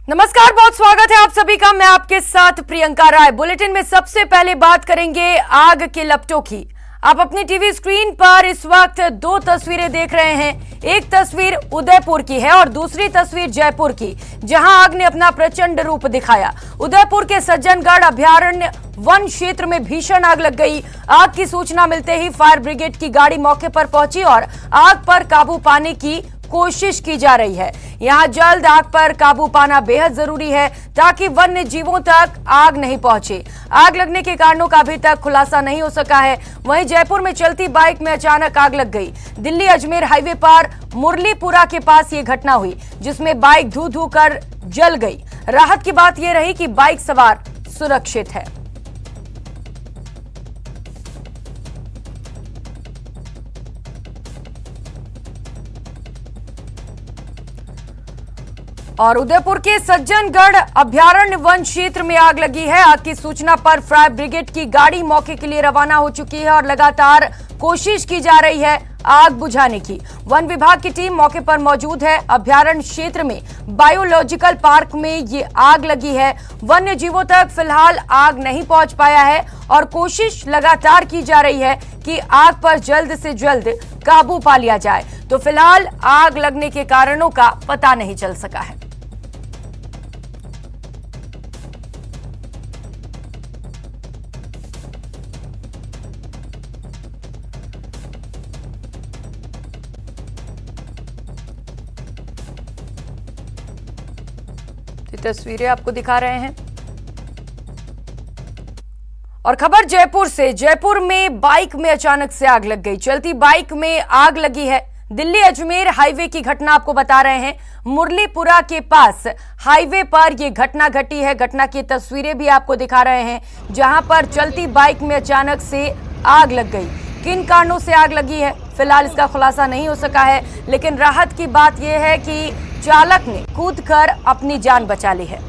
नमस्कार, बहुत स्वागत है आप सभी का। मैं आपके साथ प्रियंका राय। बुलेटिन में सबसे पहले बात करेंगे आग के लपटों की। आप अपनी टीवी स्क्रीन पर इस वक्त दो तस्वीरें देख रहे हैं। एक तस्वीर उदयपुर की है और दूसरी तस्वीर जयपुर की, जहां आग ने अपना प्रचंड रूप दिखाया। उदयपुर के सज्जनगढ़ अभयारण्य वन क्षेत्र में भीषण आग लग गई। आग की सूचना मिलते ही फायर ब्रिगेड की गाड़ी मौके पर पहुंची और आग पर काबू पाने की कोशिश की जा रही है। यहां जल्द आग पर काबू पाना बेहद जरूरी है ताकि वन्य जीवों तक आग नहीं पहुंचे। आग लगने के कारणों का अभी तक खुलासा नहीं हो सका है। वहीं जयपुर में चलती बाइक में अचानक आग लग गई। दिल्ली अजमेर हाईवे पर मुरलीपुरा के पास ये घटना हुई, जिसमें बाइक धू धू कर जल गई। राहत की बात यह रही कि बाइक सवार सुरक्षित है। और उदयपुर के सज्जनगढ़ अभयारण्य वन क्षेत्र में आग लगी है। आग की सूचना पर फायर ब्रिगेड की गाड़ी मौके के लिए रवाना हो चुकी है और लगातार कोशिश की जा रही है आग बुझाने की। वन विभाग की टीम मौके पर मौजूद है। अभयारण्य क्षेत्र में बायोलॉजिकल पार्क में ये आग लगी है। वन्य जीवों तक फिलहाल आग नहीं पहुंच पाया है और कोशिश लगातार की जा रही है कि आग पर जल्द से जल्द काबू पा लिया जाए। तो फिलहाल आग लगने के कारणों का पता नहीं चल सका है। तस्वीरें आपको दिखा रहे हैं और खबर जयपुर से। जयपुर में बाइक में अचानक से आग लग गई। चलती बाइक में आग लगी है। दिल्ली अजमेर हाईवे की घटना आपको बता रहे हैं। मुरलीपुरा के पास हाईवे पर यह घटना घटी है। घटना की तस्वीरें भी आपको दिखा रहे हैं, जहां पर चलती बाइक में अचानक से आग लग गई। किन कारणों से आग लगी है फिलहाल इसका खुलासा नहीं हो सका है, लेकिन राहत की बात यह है कि चालक ने कूदकर अपनी जान बचा ली है।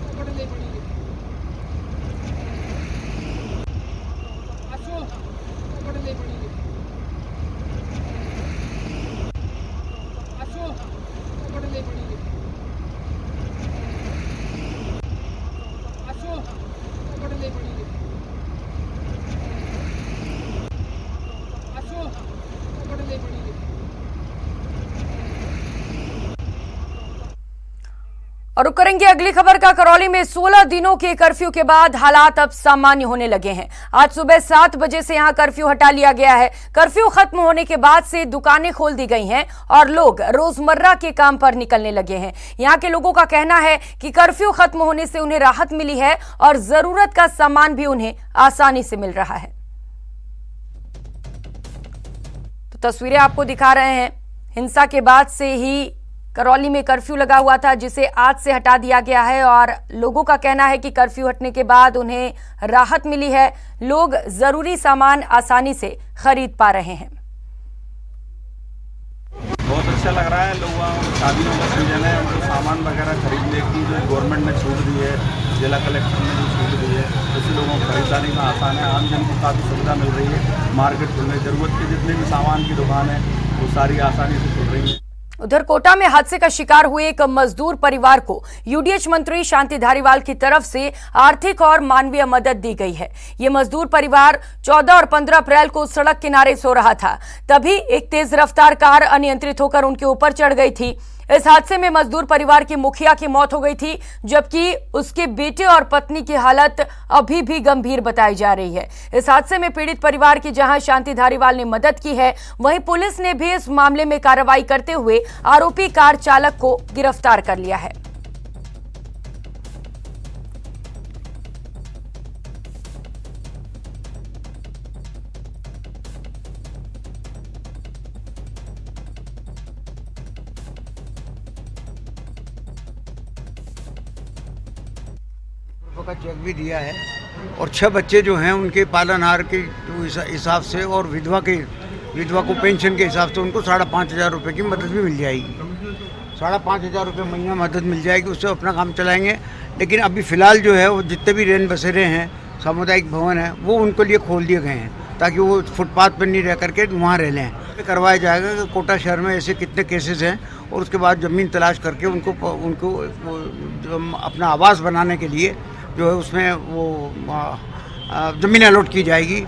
और रुक करेंगे अगली खबर का। करौली में 16 दिनों के कर्फ्यू के बाद हालात अब सामान्य होने लगे हैं। आज सुबह 7 बजे से यहां कर्फ्यू हटा लिया गया है। कर्फ्यू खत्म होने के बाद से दुकानें खोल दी गई हैं और लोग रोजमर्रा के काम पर निकलने लगे हैं। यहां के लोगों का कहना है कि कर्फ्यू खत्म होने से उन्हें राहत मिली है और जरूरत का सामान भी उन्हें आसानी से मिल रहा है। तो तस्वीरें आपको दिखा रहे हैं। हिंसा के बाद से ही करौली में कर्फ्यू लगा हुआ था, जिसे आज से हटा दिया गया है और लोगों का कहना है कि कर्फ्यू हटने के बाद उन्हें राहत मिली है। लोग जरूरी सामान आसानी से खरीद पा रहे हैं। बहुत अच्छा लग रहा है। लोगों को शादियों का सीजन है, उनको सामान वगैरह खरीदने की जो गवर्नमेंट ने छूट दी है, जिला कलेक्टर ने जो छूट दी है, उससे लोगों को खरीदारी में आसान है। आम जन को काफ़ी सुविधा मिल रही है। मार्केट खुलने जरूरत के जितने भी सामान की दुकान है वो सारी आसानी से खुल रही है। उधर कोटा में हादसे का शिकार हुए एक मजदूर परिवार को यूडीएच मंत्री शांति धारीवाल की तरफ से आर्थिक और मानवीय मदद दी गई है। ये मजदूर परिवार 14 और 15 अप्रैल को सड़क किनारे सो रहा था, तभी एक तेज रफ्तार कार अनियंत्रित होकर उनके ऊपर चढ़ गई थी। इस हादसे में मजदूर परिवार के मुखिया की मौत हो गई थी, जबकि उसके बेटे और पत्नी की हालत अभी भी गंभीर बताई जा रही है। इस हादसे में पीड़ित परिवार की जहां शांति धारीवाल ने मदद की है, वहीं पुलिस ने भी इस मामले में कार्रवाई करते हुए आरोपी कार चालक को गिरफ्तार कर लिया है। का चेक भी दिया है और 6 बच्चे जो हैं उनके पालनहार के हिसाब से और विधवा को पेंशन के हिसाब से उनको 5,500 रुपये की मदद भी मिल जाएगी। 5,500 रुपये महीना मदद मिल जाएगी, उससे अपना काम चलाएंगे। लेकिन अभी फ़िलहाल जो है वो जितने भी रेन बसेरे हैं, सामुदायिक भवन है, वो उनको लिए खोल दिए गए हैं ताकि वो फुटपाथ पर नहीं रह करके वहाँ रह लें। करवाया जाएगा कि कोटा शहर में ऐसे कितने केसेस हैं और उसके बाद ज़मीन तलाश करके उनको अपना आवास बनाने के लिए जो है उसमें वो ज़मीन अलॉट की जाएगी।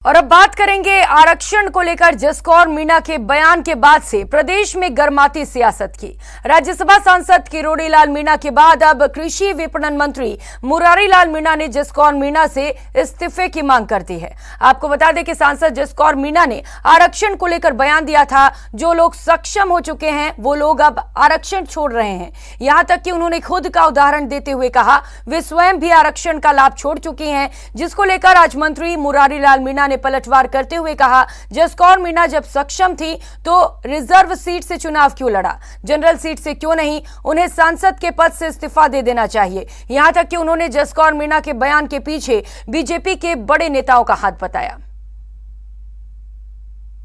और अब बात करेंगे आरक्षण को लेकर जसकौर मीणा के बयान के बाद से प्रदेश में गर्माती सियासत की। राज्यसभा सांसद किरोड़ी लाल मीणा के बाद अब कृषि विपणन मंत्री मुरारी लाल मीणा ने जसकौर मीणा से इस्तीफे की मांग कर दी है। आपको बता दें कि सांसद जसकौर मीणा ने आरक्षण को लेकर बयान दिया था, जो लोग सक्षम हो चुके हैं वो लोग अब आरक्षण छोड़ रहे हैं। यहां तक कि उन्होंने खुद का उदाहरण देते हुए कहा वे स्वयं भी आरक्षण का लाभ छोड़ चुकी हैं, जिसको लेकर आज मंत्री मुरारी लाल मीणा पलटवार करते हुए कहा जसकौर मीणा जब सक्षम थी तो रिजर्व सीट से चुनाव क्यों लड़ा, जनरल सीट से क्यों नहीं, उन्हें सांसद के पद से इस्तीफा दे देना चाहिए। यहां तक कि उन्होंने जसकौर मीणा के बयान के पीछे बीजेपी के बड़े नेताओं का हाथ बताया।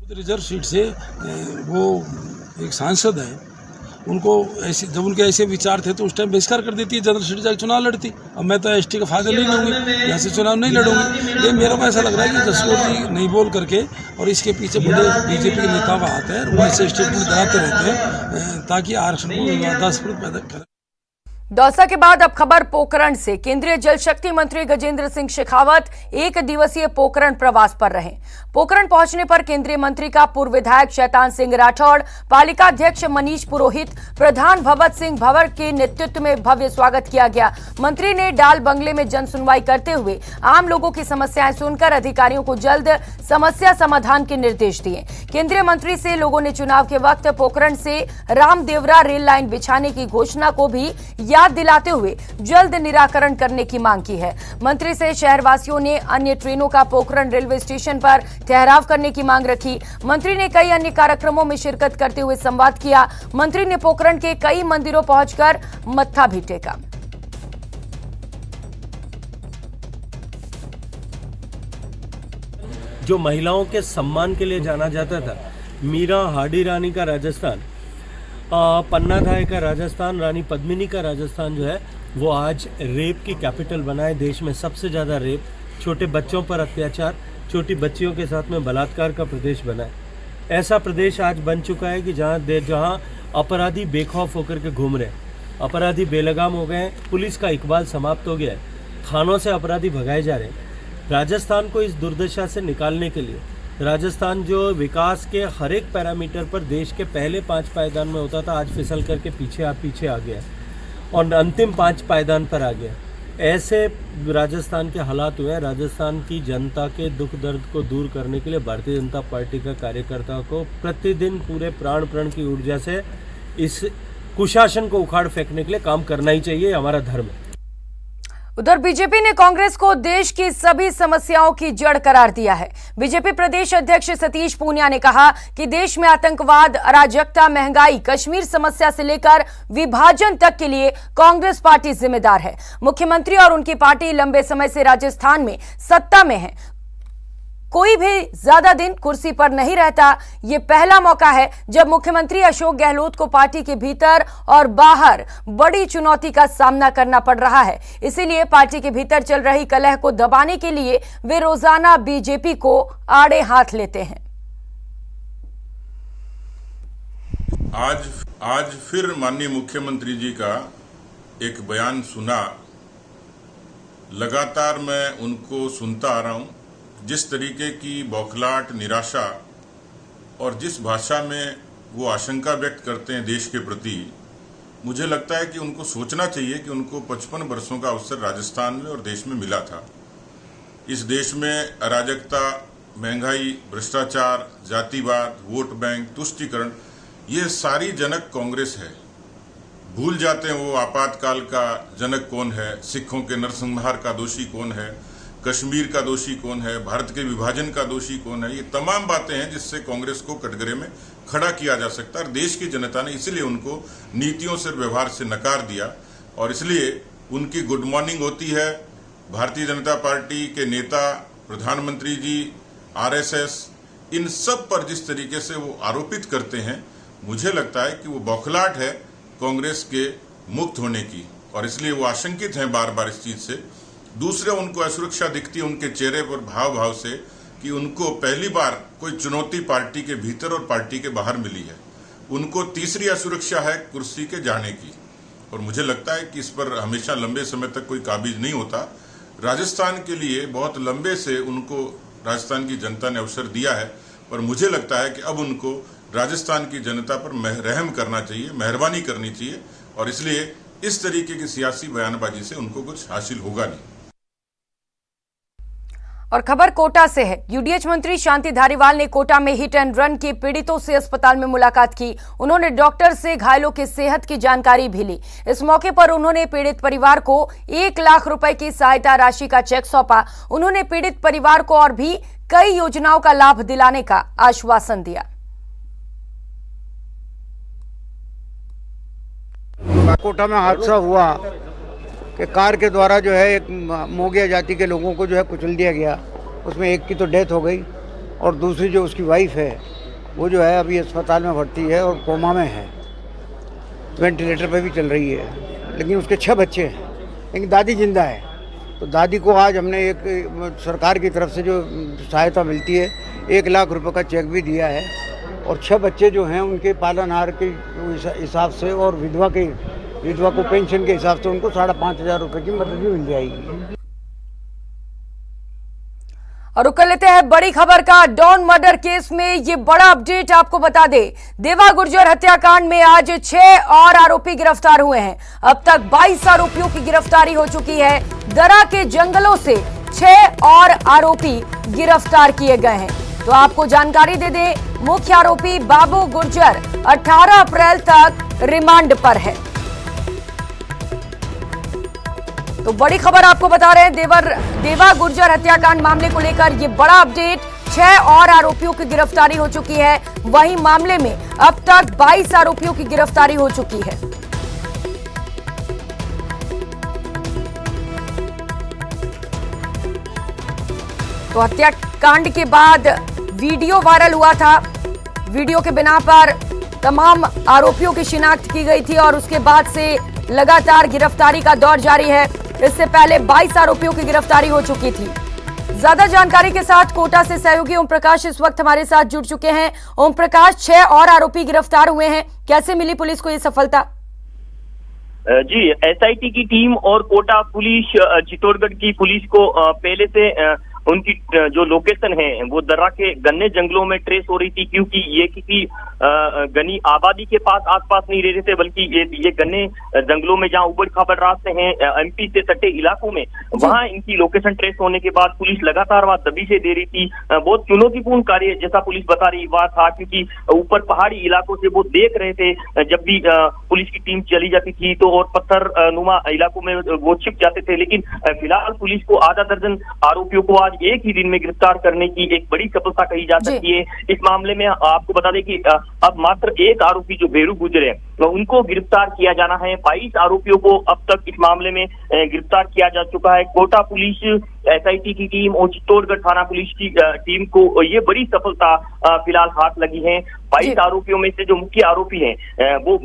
रिजर्व सीट से वो एक सांसद है, उनको ऐसे जब उनके ऐसे विचार थे तो उस टाइम बहिष्कार कर देती है, जनरल सीट जाकर चुनाव लड़ती। अब मैं तो एसटी का फायदा नहीं लूँगी, यहाँ से चुनाव नहीं लड़ूंगी। ये मेरा को ऐसा लग रहा है कि जसकौर जी नहीं बोल करके और इसके पीछे बड़े बीजेपी के नेताओं का हाथ है, वो ऐसे स्टेटमेंट बनाते रहते हैं ताकि आरक्षण को विवादास्पद पैदा करें। दौसा के बाद अब खबर पोखरण से। केंद्रीय जल शक्ति मंत्री गजेंद्र सिंह शेखावत एक दिवसीय पोखरण प्रवास पर रहे। पोखरण पहुंचने पर केंद्रीय मंत्री का पूर्व विधायक शैतान सिंह राठौड़, पालिका अध्यक्ष मनीष पुरोहित, प्रधान भगत सिंह भंवर के नेतृत्व में भव्य स्वागत किया गया। मंत्री ने डाल बंगले में जन सुनवाई करते हुए आम लोगों की समस्याएं सुनकर अधिकारियों को जल्द समस्या समाधान के निर्देश दिए। केंद्रीय मंत्री से लोगों ने चुनाव के वक्त पोखरण से रामदेवरा रेल लाइन बिछाने की घोषणा को भी याद दिलाते हुए जल्द निराकरण करने की मांग की है। मंत्री से शहरवासियों ने अन्य ट्रेनों का पोखरण रेलवे स्टेशन पर ठहराव करने की मांग रखी। मंत्री ने कई अन्य कार्यक्रमों में शिरकत करते हुए संवाद किया। मंत्री ने पोखरण के कई मंदिरों पहुंचकर मत्था भी टेका। जो महिलाओं के सम्मान के लिए जाना जाता था, मीरा हाडी रानी का राजस्थान, पन्ना धाय का राजस्थान, रानी पद्मिनी का राजस्थान जो है वो आज रेप की कैपिटल बना है। देश में सबसे ज़्यादा रेप, छोटे बच्चों पर अत्याचार, छोटी बच्चियों के साथ में बलात्कार का प्रदेश बना है। ऐसा प्रदेश आज बन चुका है कि जहाँ अपराधी बेखौफ होकर के घूम रहे हैं, अपराधी बेलगाम हो गए हैं, पुलिस का इकबाल समाप्त हो गया है, थानों से अपराधी भगाए जा रहे हैं। राजस्थान को इस दुर्दशा से निकालने के लिए राजस्थान जो विकास के हर एक पैरामीटर पर देश के पहले 5 पायदान में होता था, आज फिसल करके पीछे आ गया और अंतिम 5 पायदान पर आ गया। ऐसे राजस्थान के हालात हुए हैं। राजस्थान की जनता के दुख दर्द को दूर करने के लिए भारतीय जनता पार्टी का कार्यकर्ताओं को प्रतिदिन पूरे प्राण की ऊर्जा से इस कुशासन को उखाड़ फेंकने के लिए काम करना ही चाहिए, हमारा धर्म है। उधर बीजेपी ने कांग्रेस को देश की सभी समस्याओं की जड़ करार दिया है। बीजेपी प्रदेश अध्यक्ष सतीश पूनिया ने कहा कि देश में आतंकवाद, अराजकता, महंगाई, कश्मीर समस्या से लेकर विभाजन तक के लिए कांग्रेस पार्टी जिम्मेदार है। मुख्यमंत्री और उनकी पार्टी लंबे समय से राजस्थान में सत्ता में है, कोई भी ज्यादा दिन कुर्सी पर नहीं रहता। ये पहला मौका है जब मुख्यमंत्री अशोक गहलोत को पार्टी के भीतर और बाहर बड़ी चुनौती का सामना करना पड़ रहा है। इसीलिए पार्टी के भीतर चल रही कलह को दबाने के लिए वे रोजाना बीजेपी को आड़े हाथ लेते हैं। आज फिर माननीय मुख्यमंत्री जी का एक बयान सुना। लगातार मैं उनको सुनता आ रहा हूं। जिस तरीके की बौखलाहट, निराशा और जिस भाषा में वो आशंका व्यक्त करते हैं देश के प्रति, मुझे लगता है कि उनको सोचना चाहिए कि उनको 55 वर्षों का अवसर राजस्थान में और देश में मिला था। इस देश में अराजकता, महंगाई, भ्रष्टाचार, जातिवाद, वोट बैंक, तुष्टीकरण, ये सारी जनक कांग्रेस है। भूल जाते हैं वो आपातकाल का जनक कौन है, सिखों के नरसंहार का दोषी कौन है, कश्मीर का दोषी कौन है, भारत के विभाजन का दोषी कौन है। ये तमाम बातें हैं जिससे कांग्रेस को कटघरे में खड़ा किया जा सकता है। और देश की जनता ने इसलिए उनको नीतियों से, व्यवहार से नकार दिया और इसलिए उनकी गुड मॉर्निंग होती है। भारतीय जनता पार्टी के नेता, प्रधानमंत्री जी, आरएसएस, इन सब पर जिस तरीके से वो आरोपित करते हैं, मुझे लगता है कि वो बौखलाहट है कांग्रेस के मुक्त होने की और इसलिए वो आशंकित हैं बार बार इस चीज से। दूसरे, उनको असुरक्षा दिखती है उनके चेहरे पर भाव से कि उनको पहली बार कोई चुनौती पार्टी के भीतर और पार्टी के बाहर मिली है। उनको तीसरी असुरक्षा है कुर्सी के जाने की, और मुझे लगता है कि इस पर हमेशा लंबे समय तक कोई काबिज नहीं होता। राजस्थान के लिए बहुत लंबे से उनको राजस्थान की जनता ने अवसर दिया है, पर मुझे लगता है कि अब उनको राजस्थान की जनता पर रहम करना चाहिए, मेहरबानी करनी चाहिए, और इसलिए इस तरीके की सियासी बयानबाजी से उनको कुछ हासिल होगा नहीं। और खबर कोटा से है। यूडीएच मंत्री शांति धारीवाल ने कोटा में हिट एंड रन के पीड़ितों से अस्पताल में मुलाकात की। उन्होंने डॉक्टर से घायलों की सेहत की जानकारी भी ली। इस मौके पर उन्होंने पीड़ित परिवार को 1 लाख रुपए की सहायता राशि का चेक सौंपा। उन्होंने पीड़ित परिवार को और भी कई योजनाओं का लाभ दिलाने का आश्वासन दिया। कोटा में हादसा हुआ कि कार के द्वारा जो है एक मोगिया जाति के लोगों को जो है कुचल दिया गया। उसमें एक की तो डेथ हो गई और दूसरी जो उसकी वाइफ है वो जो है अभी अस्पताल में भर्ती है और कोमा में है, वेंटिलेटर पे भी चल रही है, लेकिन उसके 6 बच्चे हैं, लेकिन दादी जिंदा है। तो दादी को आज हमने एक सरकार की तरफ से जो सहायता मिलती है 1 लाख रुपए का चेक भी दिया है, और 6 बच्चे जो हैं उनके पालनहार के हिसाब से और विधवा को पेंशन के हिसाब से उनको 5,500 रुपए की मदद भी मिल जाएगी। और रुक लेते हैं बड़ी खबर का। डॉन मर्डर केस में ये बड़ा अपडेट आपको बता दे। देवा गुर्जर हत्याकांड में आज 6 और आरोपी गिरफ्तार हुए हैं। अब तक 22 आरोपियों की गिरफ्तारी हो चुकी है। दरा के जंगलों से 6 और आरोपी गिरफ्तार किए गए हैं। तो आपको जानकारी दे दें, मुख्य आरोपी बाबू गुर्जर 18 अप्रैल तक रिमांड पर है। तो बड़ी खबर आपको बता रहे हैं, देवा गुर्जर हत्याकांड मामले को लेकर ये बड़ा अपडेट। 6 और आरोपियों की गिरफ्तारी हो चुकी है। वहीं मामले में अब तक 22 आरोपियों की गिरफ्तारी हो चुकी है। तो हत्याकांड के बाद वीडियो वायरल हुआ था। वीडियो के बिना पर तमाम आरोपियों की शिनाख्त की गई थी और उसके बाद से लगातार गिरफ्तारी का दौर जारी है। इससे पहले 22 आरोपियों की गिरफ्तारी हो चुकी थी। ज्यादा जानकारी के साथ कोटा से सहयोगी ओम प्रकाश इस वक्त हमारे साथ जुड़ चुके हैं। ओम प्रकाश, 6 और आरोपी गिरफ्तार हुए हैं, कैसे मिली पुलिस को ये सफलता? जी, एसआईटी की टीम और कोटा पुलिस, चित्तौड़गढ़ की पुलिस को पहले से उनकी जो लोकेशन है वो दर्रा के गन्ने जंगलों में ट्रेस हो रही थी, क्योंकि ये किसी घनी आबादी के आसपास नहीं रह रहे थे, बल्कि ये गन्ने जंगलों में जहाँ उबड़ खाबड़ रास्ते हैं, एमपी से सटे इलाकों में, वहां इनकी लोकेशन ट्रेस होने के बाद पुलिस लगातार वहां दबिशें दे रही थी। बहुत चुनौतीपूर्ण कार्य जैसा पुलिस बता रही बात था, क्योंकि ऊपर पहाड़ी इलाकों से वो देख रहे थे जब भी पुलिस की टीम चली जाती थी तो, और पत्थर नुमा इलाकों में वो छिप जाते थे। लेकिन फिलहाल पुलिस को आधा दर्जन आरोपियों को आज एक ही दिन में गिरफ्तार करने की एक बड़ी सफलता कही जा सकती है। इस मामले में आपको बता दें कि अब मात्र एक आरोपी जो बेरू गुजरे उनको गिरफ्तार किया जाना है। 22 आरोपियों को अब तक इस मामले में गिरफ्तार किया जा चुका है। कोटा पुलिस, एसआईटी की टीम और चित्तौड़गढ़ थाना पुलिस की टीम को ये बड़ी सफलता फिलहाल हाथ लगी है। 22 आरोपियों में से जो मुख्य आरोपी हैं वो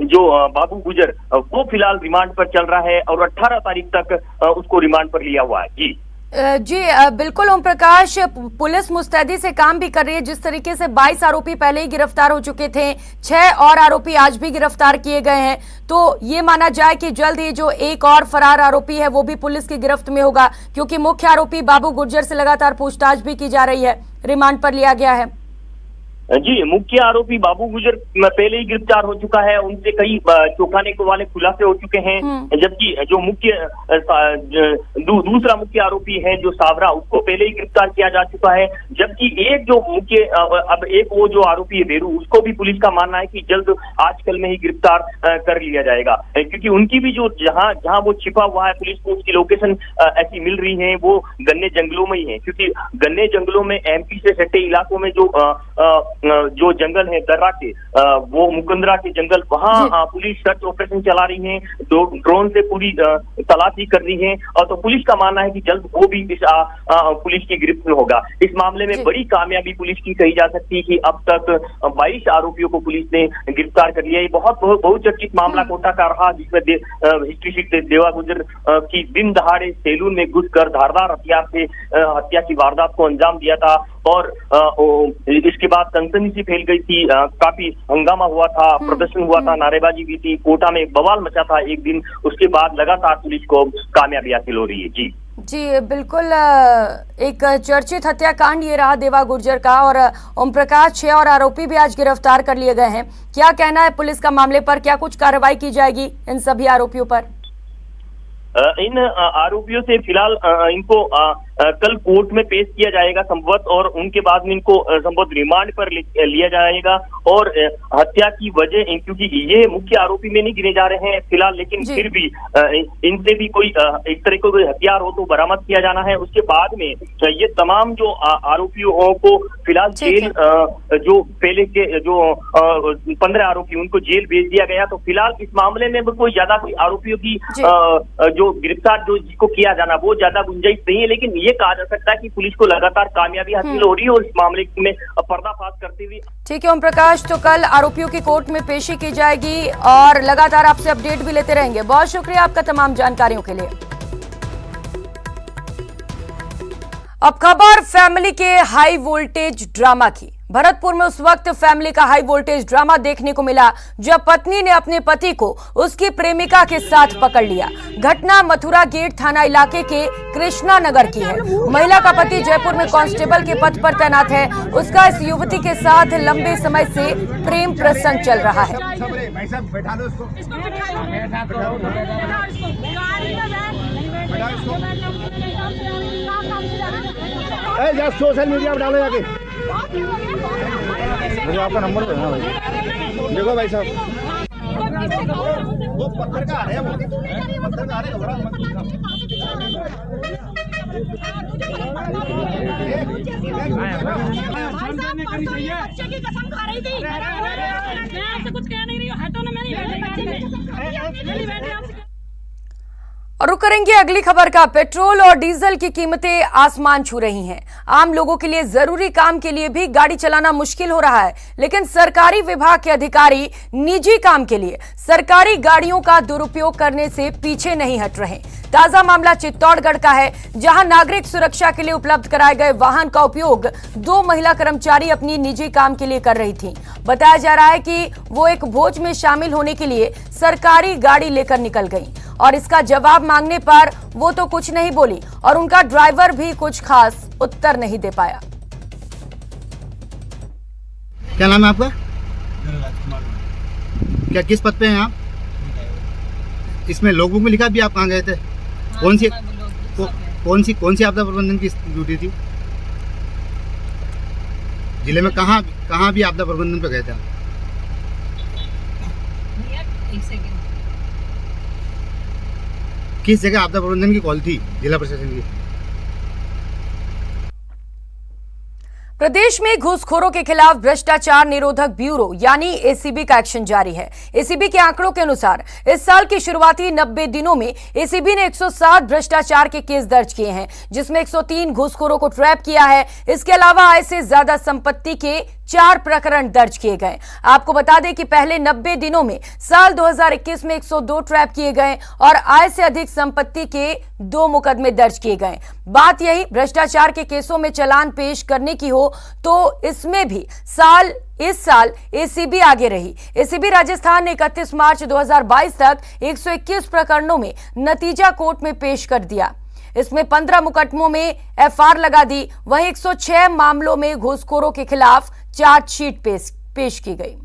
जो बाबू गुजर, वो फिलहाल रिमांड पर चल रहा है और 18 तारीख तक उसको रिमांड पर लिया हुआ है। जी बिल्कुल ओम प्रकाश, पुलिस मुस्तैदी से काम भी कर रही है। जिस तरीके से 22 आरोपी पहले ही गिरफ्तार हो चुके थे, 6 और आरोपी आज भी गिरफ्तार किए गए हैं, तो ये माना जाए कि जल्द ही जो एक और फरार आरोपी है वो भी पुलिस की गिरफ्त में होगा, क्योंकि मुख्य आरोपी बाबू गुर्जर से लगातार पूछताछ भी की जा रही है, रिमांड पर लिया गया है। जी, मुख्य आरोपी बाबू गुजर पहले ही गिरफ्तार हो चुका है, उनसे कई चौंकाने वाले खुलासे हो चुके हैं। जबकि जो दूसरा मुख्य आरोपी है जो सावरा, उसको पहले ही गिरफ्तार किया जा चुका है। जबकि एक जो मुख्य अब एक वो जो आरोपी है बेरू, उसको भी पुलिस का मानना है कि जल्द आजकल में ही गिरफ्तार कर लिया जाएगा, क्योंकि उनकी भी जो जहां वो छिपा हुआ है, पुलिस को उसकी लोकेशन ऐसी मिल रही है वो गन्ने जंगलों में ही है। क्योंकि गन्ने जंगलों में एमपी से सटे इलाकों में जो जंगल है दर्रा के, वो मुकंदरा के जंगल, वहां पुलिस सर्च ऑपरेशन चला रही है, ड्रोन से पूरी तलाशी कर रही है। और तो पुलिस का मानना है कि जल्द वो भी इस पुलिस की गिरफ्त में होगा। इस मामले में बड़ी कामयाबी पुलिस की कही जा सकती है कि अब तक 22 आरोपियों को पुलिस ने गिरफ्तार कर लिया है। बहुत बहुचर्चित मामला कोटा का रहा, जिसमें हिस्ट्री शीट देवा गुजर की दिन दहाड़े सैलून में घुसकर धारदार हथियार से हत्या की वारदात को अंजाम दिया था, और इसके बाद सनसनी सी फैल गई थी, काफी हंगामा हुआ था, प्रदर्शन हुआ था, नारेबाजी भी थी, कोटा में एक बवाल मचा था एक दिन। उसके बाद लगातार पुलिस को कामयाबी हासिल हो रही है। जी बिल्कुल। एक चर्चित हत्याकांड ये रहा देवा गुर्जर का, और ओम प्रकाश 6 और आरोपी भी आज गिरफ्तार कर लिए गए हैं। क्या कहना है पुलिस का मामले पर? क्या कुछ कार्रवाई की जाएगी इन सभी आरोपियों पर? इन आरोपियों से फिलहाल इनको कल कोर्ट में पेश किया जाएगा संभवत, और उनके बाद में इनको संभवत रिमांड पर लिया जाएगा। और हत्या की वजह, क्योंकि ये मुख्य आरोपी में नहीं गिने जा रहे हैं फिलहाल, लेकिन फिर भी इनसे भी कोई एक तरह का कोई हथियार हो तो बरामद किया जाना है। उसके बाद में ये तमाम जो आरोपियों को फिलहाल जेल, जो पहले के जो 15 आरोपी उनको जेल भेज दिया गया। तो फिलहाल इस मामले में कोई ज्यादा आरोपियों की जो गिरफ्तार जो जिसको किया जाना वो ज्यादा गुंजाइश नहीं है, लेकिन ये कहा जा सकता है कि पुलिस को लगातार कामयाबी हासिल हो रही है और इस मामले में पर्दाफाश करते हुए। ठीक है ओम प्रकाश, तो कल आरोपियों की कोर्ट में पेशी की जाएगी और लगातार आपसे अपडेट भी लेते रहेंगे। बहुत शुक्रिया आपका तमाम जानकारियों के लिए। अब खबर फैमिली के हाई वोल्टेज ड्रामा की। भरतपुर में उस वक्त फैमिली का हाई वोल्टेज ड्रामा देखने को मिला जब पत्नी ने अपने पति को उसकी प्रेमिका के साथ पकड़ लिया। घटना मथुरा गेट थाना इलाके के कृष्णा नगर की है। महिला का पति जयपुर में कांस्टेबल के पद पर तैनात है। उसका इस युवती के साथ लंबे समय से प्रेम प्रसंग चल रहा है। सोशल मीडिया पर डालो जाके, मुझे आपका नंबर देना भाई। देखो भाई साहब, वो पत्रकार है, वो पत्रकार है, घबरा मत। बच्चे की कसम खा रही थी, मैं आपसे कुछ कह नहीं रही हूँ, हटो ना, मैं नहीं बैठी। और रुक करेंगे अगली खबर का। पेट्रोल और डीजल की कीमतें आसमान छू रही हैं। आम लोगों के लिए जरूरी काम के लिए भी गाड़ी चलाना मुश्किल हो रहा है, लेकिन सरकारी विभाग के अधिकारी निजी काम के लिए सरकारी गाड़ियों का दुरुपयोग करने से पीछे नहीं हट रहे। ताजा मामला चित्तौड़गढ़ का है, जहां नागरिक सुरक्षा के लिए उपलब्ध कराए गए वाहन का उपयोग 2 महिला कर्मचारी अपनी निजी काम के लिए कर रही थी। बताया जा रहा है कि वो एक भोज में शामिल होने के लिए सरकारी गाड़ी लेकर निकल गई और इसका जवाब मांगने पर वो तो कुछ नहीं बोली और उनका ड्राइवर भी कुछ खास उत्तर नहीं दे पाया। क्या नाम है आपका? क्या किस पद पे हैं आप? इसमें लॉगबुक में लिखा भी आप कहाँ गए थे? कौन सी आपदा प्रबंधन की ड्यूटी थी? जिले में कहाँ भी आपदा प्रबंधन पे गए थे? किस जगह आपदा प्रबंधन की कॉल थी जिला प्रशासन की? प्रदेश में घूसखोरों के खिलाफ भ्रष्टाचार निरोधक ब्यूरो यानी एसीबी का एक्शन जारी है। एसीबी के आंकड़ों के अनुसार इस साल के शुरुआती 90 दिनों में एसीबी ने 107 भ्रष्टाचार के केस दर्ज किए हैं, जिसमें 103 घूसखोरों को ट्रैप किया है। इसके अलावा आय से ज्यादा संपत्ति के 4 प्रकरण दर्ज किए गए। आपको बता दें कि पहले 90 दिनों में साल 2021 में 102 ट्रैप किए गए और आय से अधिक संपत्ति के 2 मुकदमे दर्ज किए गए। बात यही भ्रष्टाचार के केसों में चालान पेश करने की हो तो इसमें भी इस साल एसीबी आगे रही। एसीबी राजस्थान ने 31 मार्च 2022 तक 121 प्रकरणों में नतीजा कोर्ट में पेश कर दिया। इसमें 15 मुकदमों में एफआईआर लगा दी। वहीं 106 मामलों में घूसखोरों के खिलाफ चार्जशीट पेश की गई।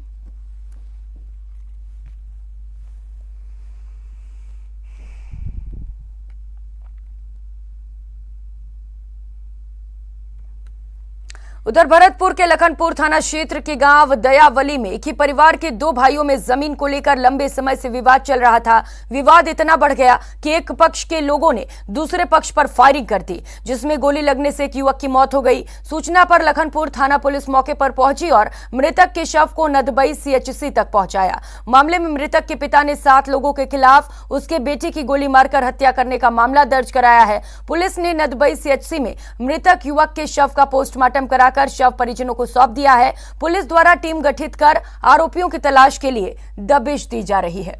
उधर भरतपुर के लखनपुर थाना क्षेत्र के गांव दयावली में एक ही परिवार के 2 भाइयों में जमीन को लेकर लंबे समय से विवाद चल रहा था। विवाद इतना बढ़ गया कि एक पक्ष के लोगों ने दूसरे पक्ष पर फायरिंग कर दी, जिसमें गोली लगने से एक युवक की मौत हो गई। सूचना पर लखनपुर थाना पुलिस मौके पर पहुंची और मृतक के शव को नदबई सीएचसी तक पहुंचाया। मामले में मृतक के पिता ने 7 लोगों के खिलाफ उसके बेटे की गोली मारकर हत्या करने का मामला दर्ज कराया है। पुलिस ने नदबई सीएचसी में मृतक युवक के शव का पोस्टमार्टम कराकर शव परिजनों को सौंप दिया है। पुलिस द्वारा टीम गठित कर आरोपियों की तलाश के लिए दबिश दी जा रही है।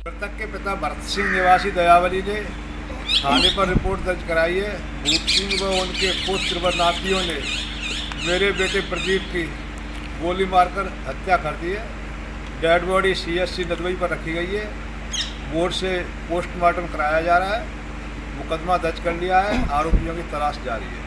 मृतक के पिता भरत सिंह निवासी दयावली ने थाने पर रिपोर्ट दर्ज कराई है। भूप सिंह व उनके पुत्र व नातियों ने मेरे बेटे प्रदीप की गोली मारकर हत्या कर दी है। डेड बॉडी CSC नदवई पर रखी गई है। बोर्ड से पोस्टमार्टम कराया जा रहा है। मुकदमा दर्ज कर लिया है। आरोपियों की तलाश जारी है।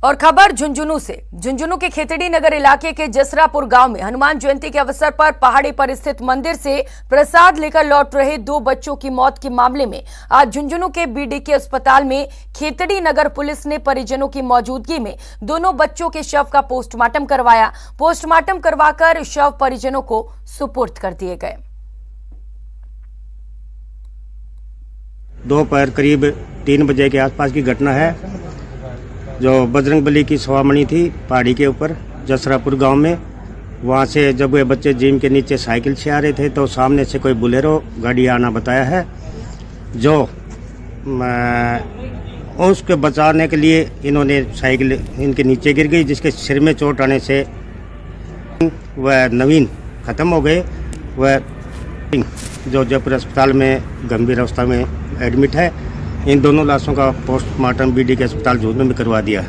और खबर झुंझुनू से। झुंझुनू के खेतड़ी नगर इलाके के जसरापुर गांव में हनुमान जयंती के अवसर पर पहाड़ी पर स्थित मंदिर से प्रसाद लेकर लौट रहे 2 बच्चों की मौत के मामले में आज झुंझुनू के BDK अस्पताल में खेतड़ी नगर पुलिस ने परिजनों की मौजूदगी में दोनों बच्चों के शव का पोस्टमार्टम करवाया। पोस्टमार्टम करवाकर शव परिजनों को सुपुर्द कर दिए गए। दोपहर करीब 3 बजे के आसपास की घटना है, जो बजरंगबली की सवामणि थी पहाड़ी के ऊपर जसरापुर गांव में। वहां से जब वे बच्चे जिम के नीचे साइकिल से आ रहे थे तो सामने से कोई बुलेरो गाड़ी आना बताया है, जो उसके बचाने के लिए इन्होंने साइकिल इनके नीचे गिर गई, जिसके सिर में चोट आने से वह नवीन ख़त्म हो गए। वह जो जयपुर अस्पताल में गंभीर अवस्था में एडमिट है। इन दोनों लाशों का पोस्टमार्टम BDK अस्पताल झुंझुनू में करवा दिया।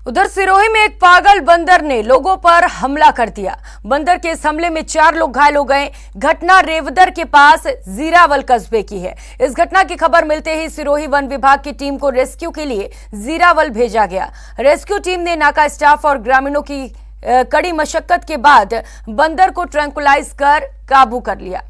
उधर सिरोही में एक पागल बंदर ने लोगों पर हमला कर दिया। बंदर के इस हमले में 4 लोग घायल हो गए। घटना रेवदर के पास जीरावल कस्बे की है। इस घटना की खबर मिलते ही सिरोही वन विभाग की टीम को रेस्क्यू के लिए जीरावल भेजा गया। रेस्क्यू टीम ने नाका स्टाफ और ग्रामीणों की कड़ी मशक्कत के बाद बंदर को ट्रैंकुलाइज कर काबू कर लिया।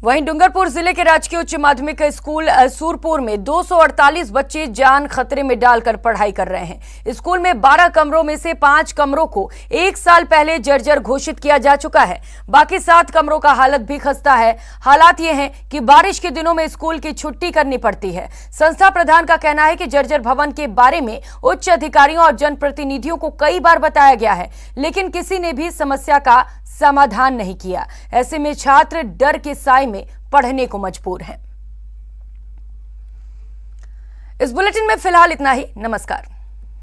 वहीं डूंगरपुर जिले के राजकीय उच्च माध्यमिक स्कूल सूरपुर में 248 बच्चे जान खतरे में डालकर पढ़ाई कर रहे हैं। स्कूल में 12 कमरों में से 5 कमरों को 1 साल पहले जर्जर घोषित किया जा चुका है। बाकी 7 कमरों का हालत भी खस्ता है। हालात ये हैं कि बारिश के दिनों में स्कूल की छुट्टी करनी पड़ती है। संस्था प्रधान का कहना है कि जर्जर भवन के बारे में उच्च अधिकारियों और जनप्रतिनिधियों को कई बार बताया गया है, लेकिन किसी ने भी समस्या का समाधान नहीं किया। ऐसे में छात्र डर के साए में पढ़ने को मजबूर हैं। इस बुलेटिन में फिलहाल इतना ही। नमस्कार।